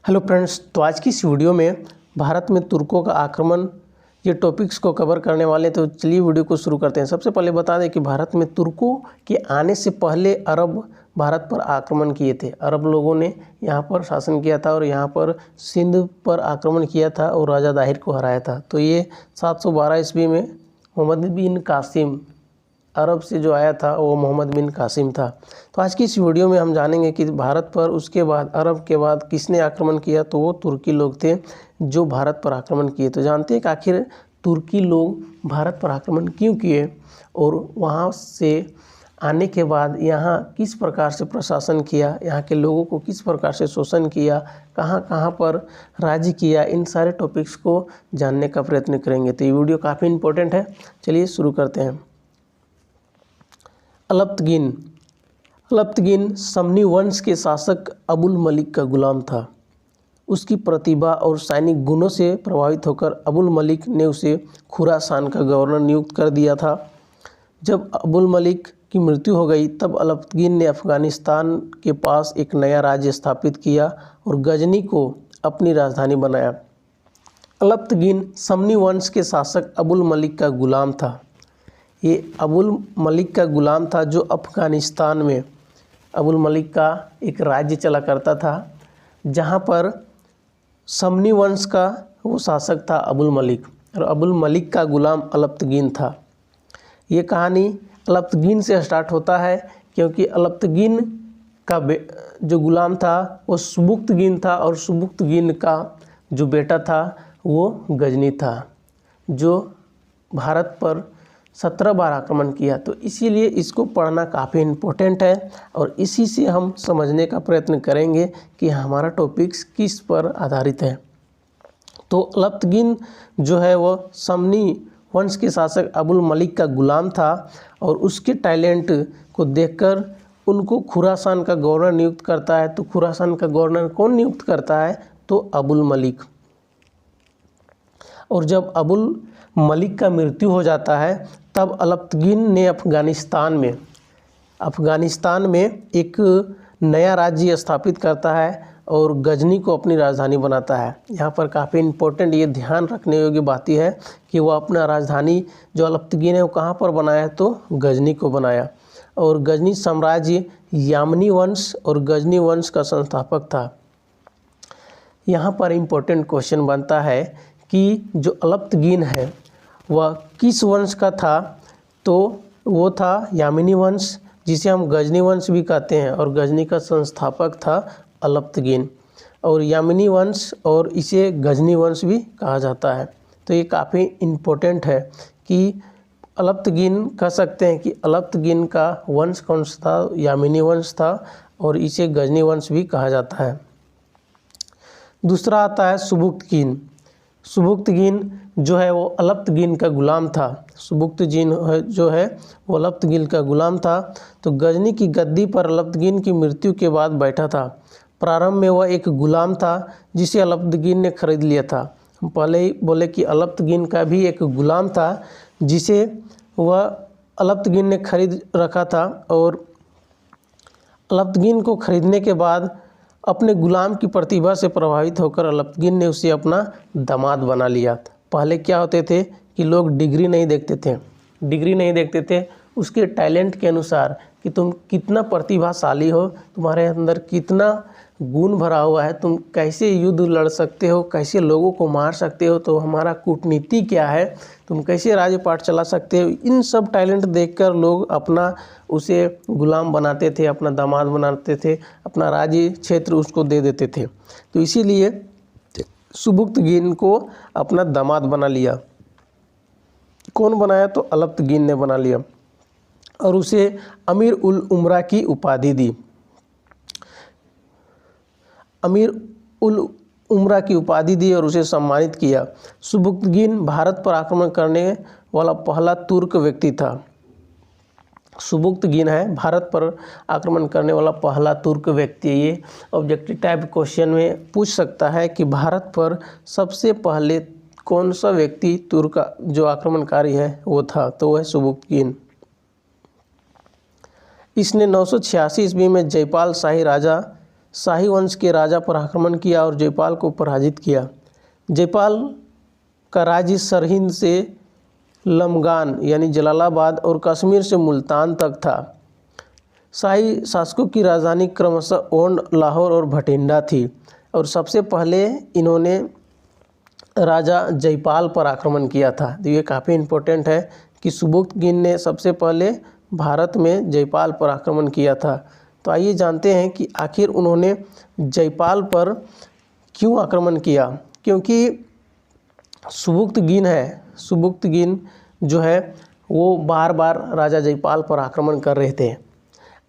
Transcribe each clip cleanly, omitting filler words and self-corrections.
Hello friends, तो आज की इस वीडियो में भारत में तुर्कों का आक्रमण ये टॉपिक्स को कवर करने वाले। तो चलिए वीडियो को शुरू करते हैं। सबसे पहले बता दें कि भारत में तुर्कों के आने से पहले अरब भारत पर आक्रमण किए थे। अरब लोगों ने यहाँ पर शासन किया था और यहाँ पर सिंध पर आक्रमण किया था और राजा दाहिर को हराया था। तो ये 712 ईस्वी में मोहम्मद बिन कासिम अरब से जो आया था वो मोहम्मद बिन कासिम था। तो आज की इस वीडियो में हम जानेंगे कि भारत पर उसके बाद अरब के बाद किसने आक्रमण किया। तो वो तुर्की लोग थे जो भारत पर आक्रमण किए। तो जानते हैं कि आखिर तुर्की लोग भारत पर आक्रमण क्यों किए और वहाँ से आने के बाद यहाँ किस प्रकार से प्रशासन किया, यहाँ के लोगों को किस प्रकार से शोषण किया, कहाँ कहाँ पर राज्य किया, इन सारे टॉपिक्स को जानने का प्रयत्न करेंगे। तो ये वीडियो काफ़ी इम्पोर्टेंट है। चलिए शुरू करते हैं। अलप्तगिन समनी वंश के शासक अबुल मलिक का गुलाम था। उसकी प्रतिभा और सैनिक गुणों से प्रभावित होकर अबुल मलिक ने उसे खुरासान का गवर्नर नियुक्त कर दिया था। जब अबुल मलिक की मृत्यु हो गई तब अलप्तगिन ने अफगानिस्तान के पास एक नया राज्य स्थापित किया और गजनी को अपनी राजधानी बनाया। अलप्तगिन समनी वंश के शासक अबुल मलिक का गुलाम था। ये अबुल मलिक का गुलाम था जो अफ़गानिस्तान में अबुल मलिक का एक राज्य चला करता था, जहाँ पर समनी वंश का वो शासक था अबुल मलिक, और अबुल मलिक का गुलाम अलप्तगिन था। ये कहानी अलप्तगिन से स्टार्ट होता है क्योंकि अलप्तगिन का जो गुलाम था वो सुबुक्तगिन था और सुबुक्तगिन का जो बेटा था वो गजनी था, जो भारत पर 17 बार आक्रमण किया। तो इसीलिए इसको पढ़ना काफ़ी इम्पोर्टेंट है और इसी से हम समझने का प्रयत्न करेंगे कि हमारा टॉपिक्स किस पर आधारित है। तो अलप्तगिन जो है वो समनी वंश के शासक अबुल मलिक का गुलाम था और उसके टैलेंट को देखकर उनको खुरासान का गवर्नर नियुक्त करता है। तो खुरासान का गवर्नर कौन नियुक्त करता है? तो अबुल मलिक। और जब अबुल मलिक का मृत्यु हो जाता है तब अलप्तगिन ने अफ़गानिस्तान में एक नया राज्य स्थापित करता है और गजनी को अपनी राजधानी बनाता है। यहाँ पर काफ़ी इम्पोर्टेंट ये ध्यान रखने योग्य बात यह है कि वो अपना राजधानी जो अलप्तगिन है वो कहाँ पर बनाया? तो गजनी को बनाया। और गजनी साम्राज्य यामनी वंश और गजनी वंश का संस्थापक था। यहाँ पर इम्पोर्टेंट क्वेश्चन बनता है कि जो अलप्तगिन है वह किस वंश का था? तो वो था यामिनी वंश, जिसे हम गजनी वंश भी कहते हैं, और गजनी का संस्थापक था अलप्तगिन, और यामिनी वंश और इसे गजनी वंश भी कहा जाता है। तो ये काफ़ी इम्पोर्टेंट है कि अलप्तगिन कह सकते हैं कि अलप्तगिन का वंश कौन सा था? यामिनी वंश था और इसे गजनी वंश भी कहा जाता है। दूसरा आता है सुबुक्तगिन। सुबुक्तगिन जो है वो अलप्तगिन का गुलाम था। सुबुक्तगिन जो है वो अलप्तगिन का गुलाम था। तो गजनी की गद्दी पर अलप्तगिन की मृत्यु के बाद बैठा था। प्रारंभ में वह एक गुलाम था जिसे अलप्तगिन ने खरीद लिया था। हम पहले ही बोले कि अलप्तगिन का भी एक गुलाम था जिसे वह अलप्तगिन ने खरीद रखा था, और अलप्तगिन को खरीदने के बाद अपने गुलाम की प्रतिभा से प्रभावित होकर अलप्तगिन ने उसे अपना दामाद बना लिया। पहले क्या होते थे कि लोग डिग्री नहीं देखते थे, उसके टैलेंट के अनुसार कि तुम कितना प्रतिभाशाली हो, तुम्हारे अंदर कितना गुण भरा हुआ है, तुम कैसे युद्ध लड़ सकते हो, कैसे लोगों को मार सकते हो, तो हमारा कूटनीति क्या है, तुम कैसे राज्यपाट चला सकते हो। इन सब टैलेंट देखकर लोग अपना उसे गुलाम बनाते थे, अपना दामाद बनाते थे, अपना राज्य क्षेत्र उसको दे देते थे। तो इसीलिए सुबुक्तगिन को अपना दामाद बना लिया। कौन बनाया? तो अलप्तगिन ने बना लिया और उसे अमीर उल उमरा की उपाधि दी। अमीर उल उमरा की उपाधि दी और उसे सम्मानित किया। सुबुक्तगिन भारत पर आक्रमण करने वाला पहला तुर्क व्यक्ति था। सुबुक्तगिन है भारत पर आक्रमण करने वाला पहला तुर्क व्यक्ति। ये ऑब्जेक्टिव टाइप क्वेश्चन में पूछ सकता है कि भारत पर सबसे पहले कौन सा व्यक्ति तुर्क जो आक्रमणकारी है वो था? तो वह सुबुक्तगिन। इसने 986 ईस्वी में जयपाल शाही राजा शाही वंश के राजा पर आक्रमण किया और जयपाल को पराजित किया। जयपाल का राज्य सरहिंद से लमगान यानी जलालाबाद और कश्मीर से मुल्तान तक था। शाही शासकों की राजधानी क्रमशः ओंड, लाहौर और भटिंडा थी और सबसे पहले इन्होंने राजा जयपाल पर आक्रमण किया था। तो ये काफ़ी इम्पोर्टेंट है कि सुबुक्तगिन ने सबसे पहले भारत में जयपाल पर आक्रमण किया था। तो आइए जानते हैं कि आखिर उन्होंने जयपाल पर क्यों आक्रमण किया। क्योंकि सुबुक्तगिन जो है वो बार बार राजा जयपाल पर आक्रमण कर रहे थे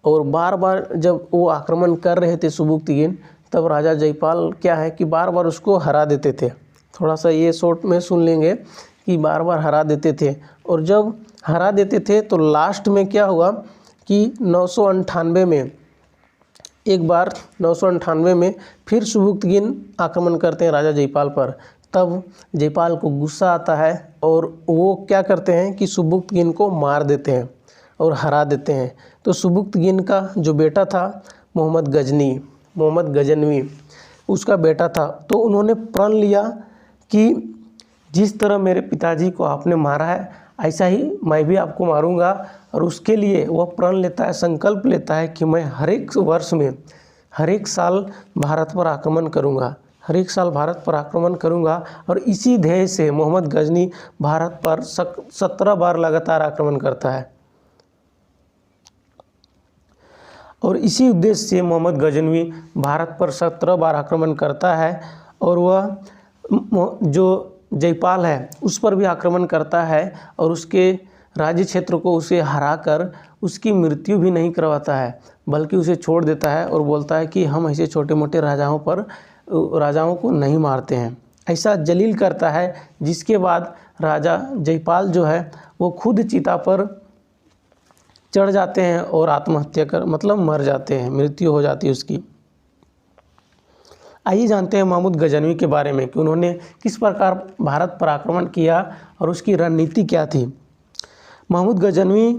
और बार बार जब वो आक्रमण कर रहे थे सुबुक्तगिन, तब राजा जयपाल क्या है कि बार बार उसको हरा देते थे। थोड़ा सा ये शॉर्ट में सुन लेंगे कि बार बार हरा देते थे और जब हरा देते थे तो लास्ट में क्या हुआ कि 998 में एक बार 998 में फिर सुबुक्तगिन आक्रमण करते हैं राजा जयपाल पर। तब जयपाल को गुस्सा आता है और वो क्या करते हैं कि सुबुक्तगिन को मार देते हैं और हरा देते हैं। तो सुबुक्तगिन का जो बेटा था मोहम्मद गजनवी उसका बेटा था। तो उन्होंने प्रण लिया कि जिस तरह मेरे पिताजी को आपने मारा है ऐसा ही मैं भी आपको मारूंगा। और उसके लिए वह प्रण लेता है, संकल्प लेता है कि मैं हर एक वर्ष में हर एक साल भारत पर आक्रमण करूंगा। और इसी ध्येय से मोहम्मद गजनी भारत पर 17 बार लगातार आक्रमण करता है। और इसी उद्देश्य से मोहम्मद गजनवी भारत पर 17 बार आक्रमण करता है और वह जो जयपाल है उस पर भी आक्रमण करता है और उसके राज्य क्षेत्र को उसे हराकर उसकी मृत्यु भी नहीं करवाता है, बल्कि उसे छोड़ देता है और बोलता है कि हम ऐसे छोटे मोटे राजाओं को नहीं मारते हैं। ऐसा जलील करता है, जिसके बाद राजा जयपाल जो है वो खुद चिता पर चढ़ जाते हैं और आत्महत्या मर जाते हैं, मृत्यु हो जाती है उसकी। आइए जानते हैं महमूद गजनवी के बारे में कि उन्होंने किस प्रकार भारत पर आक्रमण किया और उसकी रणनीति क्या थी। महमूद गजनवी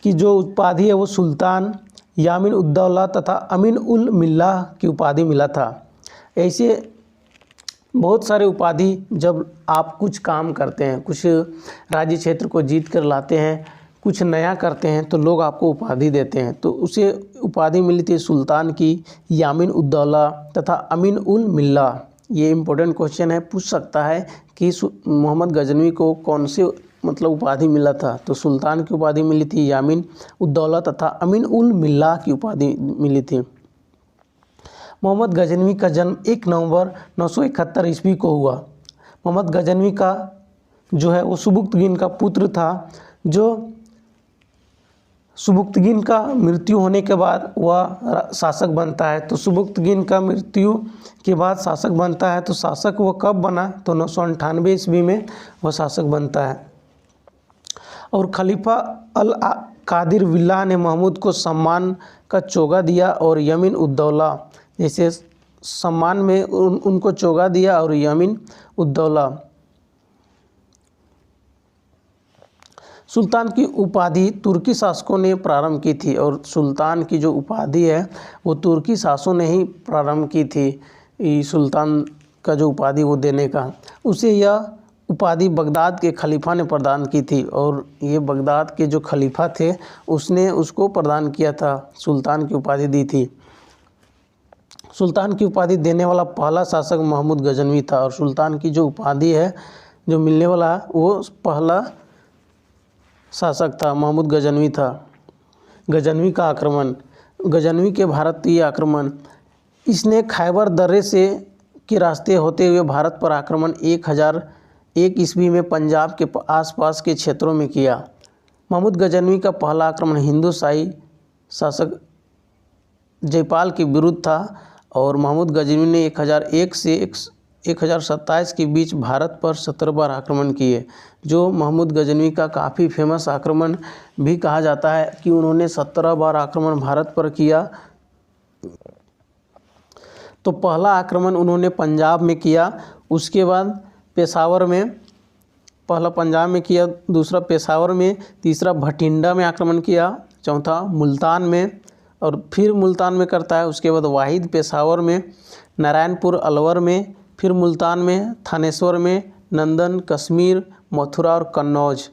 की जो उपाधि है वो सुल्तान, यामीन उद्दौला तथा अमीन उल मिल्लाह की उपाधि मिला था। ऐसे बहुत सारे उपाधि जब आप कुछ काम करते हैं, कुछ राज्य क्षेत्र को जीत कर लाते हैं, कुछ नया करते हैं तो लोग आपको उपाधि देते हैं। तो उसे उपाधि मिली थी सुल्तान की, यामीन उद्दौला तथा अमीन उल मिल्लाह। ये इम्पोर्टेंट क्वेश्चन है, पूछ सकता है कि मोहम्मद गजनवी को कौन से उपाधि मिला था। तो सुल्तान की उपाधि मिली थी, यामीन उद्दौला तथा अमीन उल मिल्लाह की उपाधि मिली थी। मोहम्मद गजनवी का जन्म 1 नवंबर 971 ईस्वी को हुआ। मोहम्मद गजनवी का जो है वो सुबुक्तगिन का पुत्र था। जो सुबुक्तगिन का मृत्यु होने के बाद वह शासक बनता है। तो सुबुक्तगिन का मृत्यु के बाद शासक बनता है। तो शासक वो कब बना, तो 998 ईस्वी में वह शासक बनता है। और खलीफा अल कादिर विल्लाह ने महमूद को सम्मान का चोगा दिया और यमीन उद्दौला जैसे सम्मान में उनको चोगा दिया और यमीन उद्दौला। सुल्तान की उपाधि तुर्की शासकों ने प्रारंभ की थी और सुल्तान की जो उपाधि है वो तुर्की शासकों ने ही प्रारंभ की थी। सुल्तान का जो उपाधि वो देने का, उसे यह उपाधि बगदाद के खलीफा ने प्रदान की थी और ये बगदाद के जो खलीफा थे उसने उसको प्रदान किया था, सुल्तान की उपाधि दी थी। सुल्तान की उपाधि देने वाला पहला शासक महमूद गजनवी था और सुल्तान की जो उपाधि है जो मिलने वाला वो पहला शासक था, महमूद गजनवी था। गजनवी का आक्रमण, गजनवी के भारतीय आक्रमण, इसने खैबर दर्रे से के रास्ते होते हुए भारत पर आक्रमण 1001 ईस्वी में पंजाब के आसपास के क्षेत्रों में किया। महमूद गजनवी का पहला आक्रमण हिंदू शाही शासक जयपाल के विरुद्ध था और महमूद गजनवी ने 1001 से 1027 के बीच भारत पर 17 बार आक्रमण किए। जो महमूद गजनवी का काफ़ी फेमस आक्रमण भी कहा जाता है कि उन्होंने 17 बार आक्रमण भारत पर किया। तो पहला आक्रमण उन्होंने पंजाब में किया, उसके बाद पेशावर में, पहला पंजाब में किया, दूसरा पेशावर में, तीसरा भटिंडा में आक्रमण किया, चौथा मुल्तान में और फिर मुल्तान में करता है। उसके बाद वाहिद पेशावर में, नारायणपुर अलवर में, फिर मुल्तान में, थानेश्वर में, नंदन, कश्मीर, मथुरा और कन्नौज,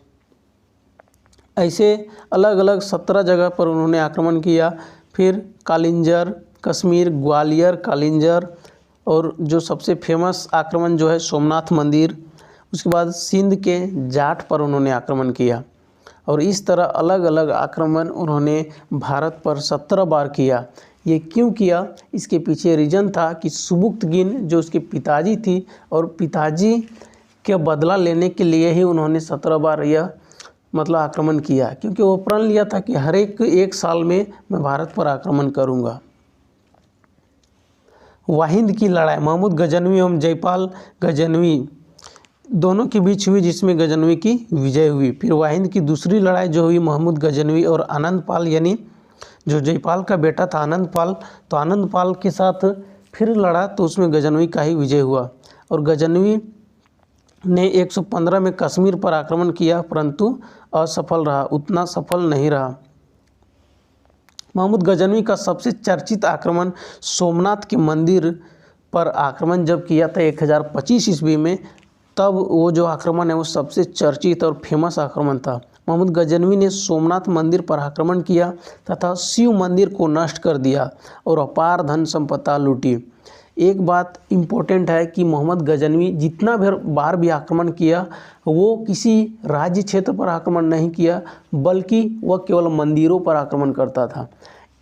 ऐसे अलग अलग 17 जगह पर उन्होंने आक्रमण किया। फिर कालिंजर, कश्मीर, ग्वालियर, कालिंजर, और जो सबसे फेमस आक्रमण जो है सोमनाथ मंदिर। उसके बाद सिंध के जाट पर उन्होंने आक्रमण किया। और इस तरह अलग अलग आक्रमण उन्होंने भारत पर 17 बार किया। ये क्यों किया, इसके पीछे रीज़न था कि सुबुक्तगिन जो उसके पिताजी थी, और पिताजी के बदला लेने के लिए ही उन्होंने 17 बार यह मतलब आक्रमण किया, क्योंकि वो प्रण लिया था कि हर एक साल में मैं भारत पर आक्रमण करूंगा। वाहिद की लड़ाई महमूद गजनवी एवं जयपाल गजनवी दोनों के बीच हुई, जिसमें गजनवी की विजय हुई। फिर वाहिद की दूसरी लड़ाई जो हुई महमूद गजनवी और आनंद पाल, यानी जो जयपाल का बेटा था आनंद पाल, तो आनंद पाल के साथ फिर लड़ा, तो उसमें गजनवी का ही विजय हुआ। और गजनवी ने 115 में कश्मीर पर आक्रमण किया, परंतु असफल रहा, उतना सफल नहीं रहा। महमूद गजनवी का सबसे चर्चित आक्रमण सोमनाथ के मंदिर पर आक्रमण जब किया था 1025 ईस्वी में, तब वो जो आक्रमण है वो सबसे चर्चित और फेमस आक्रमण था। महमूद गजनवी ने सोमनाथ मंदिर पर आक्रमण किया तथा शिव मंदिर को नष्ट कर दिया और अपार धन संपदा लूटी। एक बात इम्पोर्टेंट है कि मोहम्मद गजनवी जितना बार भी आक्रमण किया, वो किसी राज्य क्षेत्र पर आक्रमण नहीं किया, बल्कि वह केवल मंदिरों पर आक्रमण करता था।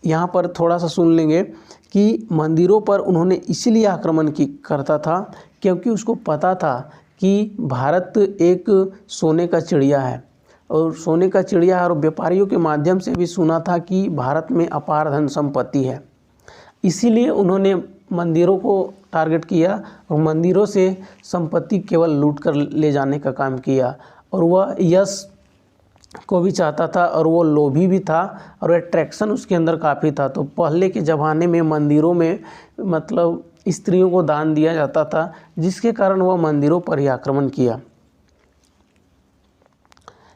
यहाँ पर थोड़ा सा सुन लेंगे कि मंदिरों पर उन्होंने इसलिए आक्रमण करता था क्योंकि उसको पता था कि भारत एक सोने का चिड़िया है, और सोने का चिड़िया है, और व्यापारियों के माध्यम से भी सुना था कि भारत में अपार धन संपत्ति है। इसीलिए उन्होंने मंदिरों को टारगेट किया और मंदिरों से संपत्ति केवल लूट कर ले जाने का काम किया। और वह यश को भी चाहता था, और वो लोभी भी था, और अट्रैक्शन उसके अंदर काफ़ी था। तो पहले के ज़माने में मंदिरों में मतलब स्त्रियों को दान दिया जाता था, जिसके कारण वह मंदिरों पर ही आक्रमण किया।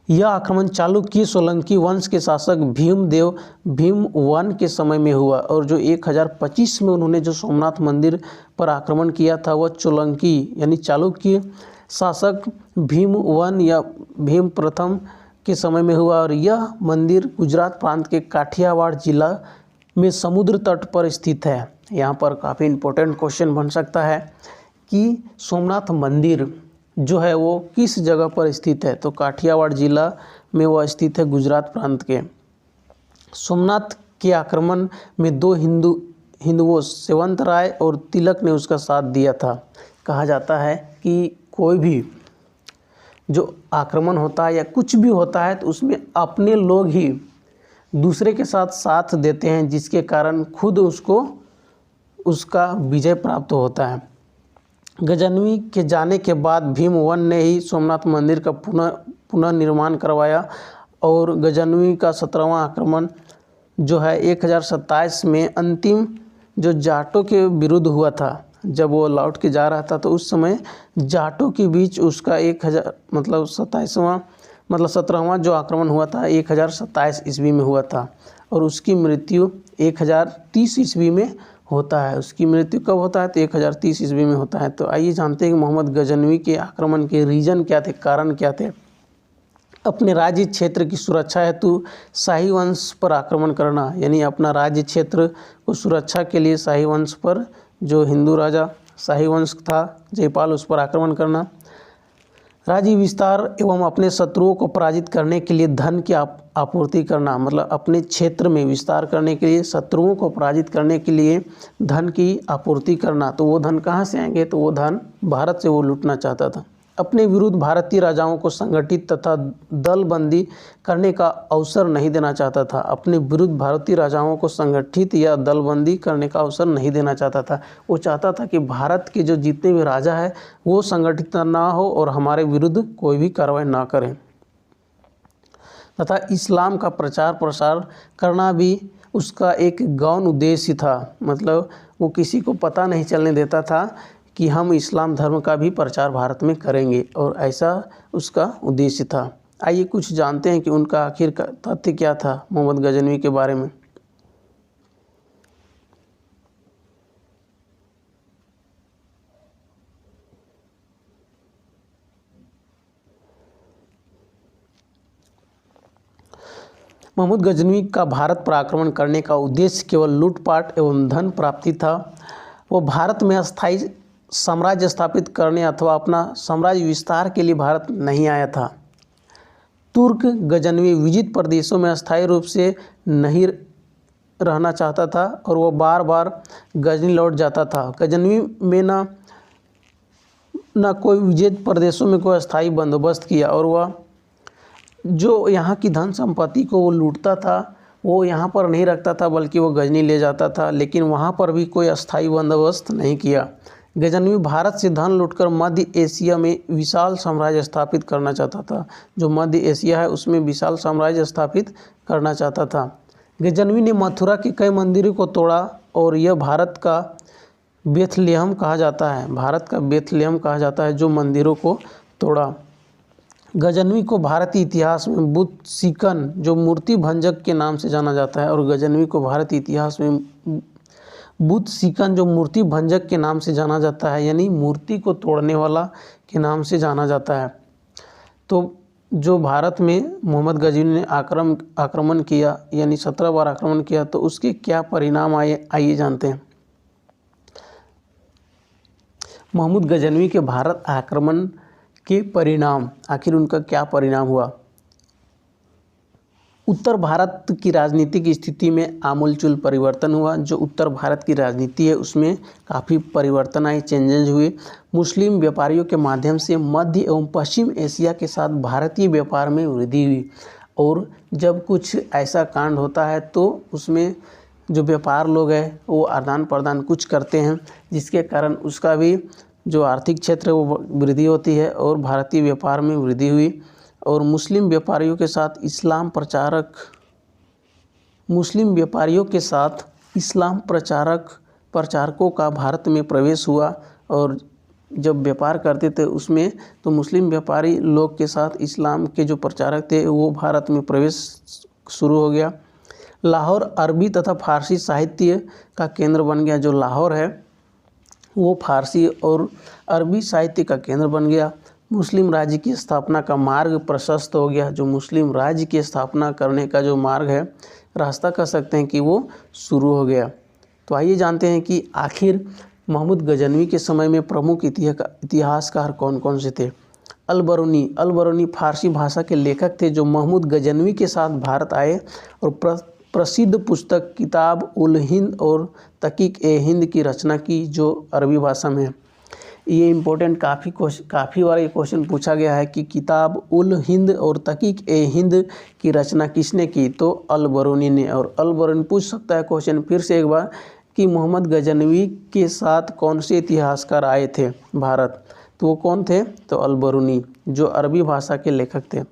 यह आक्रमण चालुक्य सोलंकी वंश के शासक भीमवन के समय में हुआ, और जो 1025 में उन्होंने जो सोमनाथ मंदिर पर आक्रमण किया था वह सोलंकी यानी चालुक्य शासक भीमवन या भीम प्रथम के समय में हुआ। और यह मंदिर गुजरात प्रांत के काठियावाड़ जिला में समुद्र तट पर स्थित है। यहाँ पर काफ़ी इम्पोर्टेंट क्वेश्चन बन सकता है कि सोमनाथ मंदिर जो है वो किस जगह पर स्थित है, तो काठियावाड़ जिला में वह स्थित है, गुजरात प्रांत के। सोमनाथ के आक्रमण में 2 हिंदुओं सेवंत राय और तिलक ने उसका साथ दिया था। कहा जाता है कि कोई भी जो आक्रमण होता है या कुछ भी होता है तो उसमें अपने लोग ही दूसरे के साथ देते हैं, जिसके कारण खुद उसका विजय प्राप्त होता है। गजनवी के जाने के बाद भीमवन ने ही सोमनाथ मंदिर का पुनः निर्माण करवाया, और गजनवी का 17वां आक्रमण जो है 1027 में अंतिम जो जाटों के विरुद्ध हुआ था, जब वो लौट के जा रहा था तो उस समय जाटों के बीच उसका 17वां जो आक्रमण हुआ था 1027 ईस्वी में हुआ था, और उसकी मृत्यु 1030 ईस्वी में होता है। उसकी मृत्यु कब होता है, तो 1030 ईस्वी में होता है। तो आइए जानते हैं कि मोहम्मद गजनवी के आक्रमण के रीज़न क्या थे, कारण क्या थे। अपने राज्य क्षेत्र की सुरक्षा हेतु शाही वंश पर आक्रमण करना, यानी अपना राज्य क्षेत्र को सुरक्षा के लिए शाही वंश पर, जो हिंदू राजा शाही वंश था जयपाल, उस पर आक्रमण करना। राज्य विस्तार एवं अपने शत्रुओं को पराजित करने के लिए धन की आपूर्ति करना, मतलब अपने क्षेत्र में विस्तार करने के लिए शत्रुओं को पराजित करने के लिए धन की आपूर्ति करना। तो वो धन कहाँ से आएंगे, तो वो धन भारत से वो लूटना चाहता था। अपने विरुद्ध भारतीय राजाओं को संगठित तथा दलबंदी करने का अवसर नहीं देना चाहता था। अपने विरुद्ध भारतीय राजाओं को संगठित या दलबंदी करने का अवसर नहीं देना चाहता था। वो चाहता था कि भारत के जो जितने भी राजा है वो संगठित ना हो और हमारे विरुद्ध कोई भी कार्रवाई ना करें, तथा इस्लाम का प्रचार प्रसार करना भी उसका एक गौण उद्देश्य था। मतलब वो किसी को पता नहीं चलने देता था कि हम इस्लाम धर्म का भी प्रचार भारत में करेंगे, और ऐसा उसका उद्देश्य था। आइए कुछ जानते हैं कि उनका आखिर का तथ्य क्या था मोहम्मद गजनवी के बारे में। महमूद गजनवी का भारत पर आक्रमण करने का उद्देश्य केवल लूटपाट एवं धन प्राप्ति था। वो भारत में अस्थायी साम्राज्य स्थापित करने अथवा अपना साम्राज्य विस्तार के लिए भारत नहीं आया था। तुर्क गजनवी विजित प्रदेशों में अस्थायी रूप से नहीं रहना चाहता था और वो बार बार गजनी लौट जाता था। गजनवी में ना कोई विजित प्रदेशों में कोई अस्थायी बंदोबस्त किया और वह जो यहाँ की धन संपत्ति को वो लूटता था वो यहाँ पर नहीं रखता था, बल्कि वो गजनी ले जाता था, लेकिन वहाँ पर भी कोई अस्थायी बंदोबस्त नहीं किया। गजनवी भारत से धन लूटकर मध्य एशिया में विशाल साम्राज्य स्थापित करना चाहता था। जो मध्य एशिया है उसमें विशाल साम्राज्य स्थापित करना चाहता था। गजनवी ने मथुरा के कई मंदिरों को तोड़ा और यह भारत का बेथलेहम कहा जाता है। भारत का बेथलेहम कहा जाता है जो मंदिरों को तोड़ा। गजनवी को भारतीय इतिहास में बुद्ध सिकन जो मूर्ति भंजक के नाम से जाना जाता है, और गजनवी को भारतीय इतिहास में बुद्ध सिकन जो मूर्ति भंजक के नाम से जाना जाता है, यानी मूर्ति को तोड़ने वाला के नाम से जाना जाता है। तो जो भारत में मोहम्मद गजनवी ने आक्रमण किया, यानी 17 बार आक्रमण किया, तो उसके क्या परिणाम आइए जानते हैं। महमूद गजनवी के भारत आक्रमण के परिणाम, आखिर उनका क्या परिणाम हुआ। उत्तर भारत की राजनीतिक स्थिति में आमूलचूल परिवर्तन हुआ। जो उत्तर भारत की राजनीति है उसमें काफ़ी परिवर्तन आए, चेंजेज हुए। मुस्लिम व्यापारियों के माध्यम से मध्य एवं पश्चिम एशिया के साथ भारतीय व्यापार में वृद्धि हुई, और जब कुछ ऐसा कांड होता है तो उसमें जो व्यापार लोग हैं वो आदान प्रदान कुछ करते हैं, जिसके कारण उसका भी जो आर्थिक क्षेत्र है वो वृद्धि होती है और भारतीय व्यापार में वृद्धि हुई। और मुस्लिम व्यापारियों के साथ इस्लाम प्रचारकों का भारत में प्रवेश हुआ, और जब व्यापार करते थे उसमें तो मुस्लिम व्यापारी लोग के साथ इस्लाम के जो प्रचारक थे वो भारत में प्रवेश शुरू हो गया। लाहौर अरबी तथा फारसी साहित्य का केंद्र बन गया। जो लाहौर है वो फारसी और अरबी साहित्य का केंद्र बन गया। मुस्लिम राज्य की स्थापना का मार्ग प्रशस्त हो गया। जो मुस्लिम राज्य की स्थापना करने का जो मार्ग है, रास्ता कह सकते हैं कि वो शुरू हो गया। तो आइए जानते हैं कि आखिर महमूद गजनवी के समय में प्रमुख इतिहासकार कौन कौन से थे। अल-बरूनी फारसी भाषा के लेखक थे जो महमूद गजनवी के साथ भारत आए और प्रसिद्ध पुस्तक किताब उल हिंद और तकीक ए हिंद की रचना की, जो अरबी भाषा में है। ये इम्पोर्टेंट काफ़ी बार ये क्वेश्चन पूछा गया है कि किताब उल हिंद और तकीक ए हिंद की रचना किसने की, तो अल-बरूनी ने। और अल-बरूनी पूछ सकता है क्वेश्चन फिर से एक बार कि मोहम्मद गजनवी के साथ कौन से इतिहासकार आए थे भारत, तो वो कौन थे, तो अल-बरूनी जो अरबी भाषा के लेखक थे।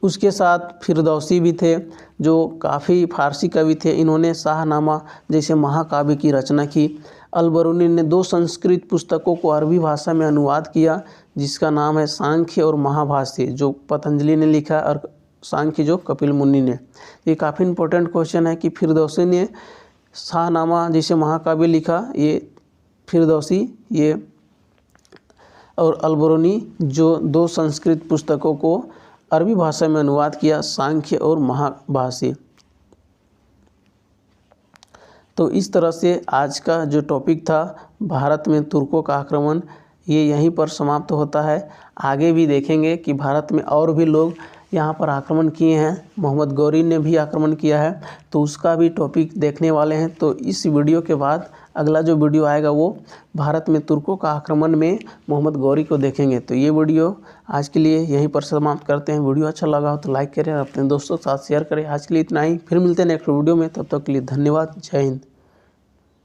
उसके साथ फिरदौसी भी थे जो काफ़ी फारसी कवि थे। इन्होंने शाहनामा जैसे महाकाव्य की रचना की। अल-बरूनी ने 2 संस्कृत पुस्तकों को अरबी भाषा में अनुवाद किया, जिसका नाम है सांख्य और महाभाष्य, जो पतंजलि ने लिखा, और सांख्य जो कपिल मुनि ने। ये काफ़ी इंपॉर्टेंट क्वेश्चन है कि फिरदौसी ने शाहनामा जैसे महाकाव्य लिखा, ये फिरदौसी ये, और अल-बरूनी जो 2 संस्कृत पुस्तकों को अरबी भाषा में अनुवाद किया, सांख्य और महाभाष्य। तो इस तरह से आज का जो टॉपिक था भारत में तुर्कों का आक्रमण, ये यहीं पर समाप्त होता है। आगे भी देखेंगे कि भारत में और भी लोग यहाँ पर आक्रमण किए हैं। मोहम्मद गौरी ने भी आक्रमण किया है, तो उसका भी टॉपिक देखने वाले हैं। तो इस वीडियो के बाद अगला जो वीडियो आएगा वो भारत में तुर्कों का आक्रमण में मोहम्मद गौरी को देखेंगे। तो ये वीडियो आज के लिए यहीं पर समाप्त करते हैं। वीडियो अच्छा लगा हो तो लाइक करें, अपने दोस्तों के साथ शेयर करें। आज के लिए इतना ही, फिर मिलते हैं नेक्स्ट वीडियो में। तब तक के लिए धन्यवाद। जय हिंद।